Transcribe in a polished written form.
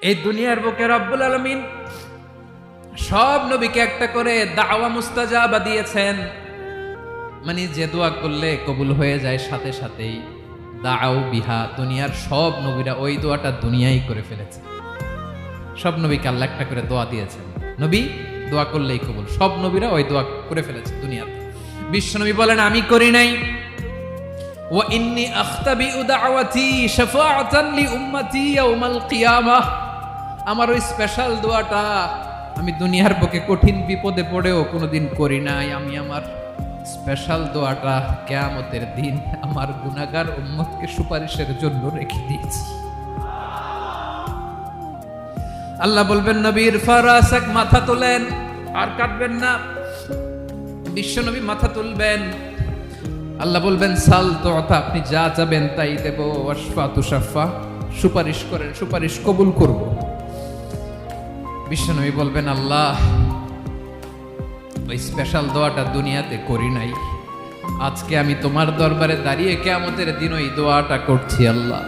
এই দুনিয়ার বুকে রব্বুল আলামিন সব নবীকে একটা করে দাওয়া মুস্তাজাবা দিয়েছেন, মানে যে দোয়া করলে কবুল হয়ে যায় সাথে সাথেই। দাও বিহা, দুনিয়ার সব নবীরা ওই দোয়াটা দুনিয়ায় করে ফেলেছে। সব নবীকে আল্লাহ একটা করে দোয়া দিয়েছেন, নবী দোয়া করলেই কবুল। সব নবীরা ওই দোয়া করে ফেলেছে দুনিয়াতে। বিশ্বনবী বলেন আমি করি নাই। ওয়া ইন্নী আখতাবিউ দাওয়াতি শাফাআতান লি উম্মতি ইয়াউমাল কিয়ামাহ, আমার ওই স্পেশাল দোয়াটা আমি দুনিয়ার বুকে কঠিন বিপদে পড়েও কোনোদিন করি নাই। আমি আমার স্পেশাল দোয়াটা কিয়ামতের দিন আমার গুনাহগার উম্মতকে সুপারিশের জন্য রেখে দিয়েছি। আল্লাহ বলবেন নবীর ফারাসাক, মাথা তোলেন, আর কাটবেন না। বিশ্বনবী মাথা তুলবেন, আল্লাহ বলবেন সাল তোতা, আপনি যা চাবেন তাই দেব। ওয়াশফা তুশাফা, সুপারিশ করেন, সুপারিশ কবুল করব। বিশ্বনবী বলবেন আল্লাহ ওই স্পেশাল দোয়াটা দুনিয়াতে করি নাই, আজকে আমি তোমার দরবারে দাঁড়িয়ে কিয়ামতের দিন ওই দোয়াটা করছি। আল্লাহ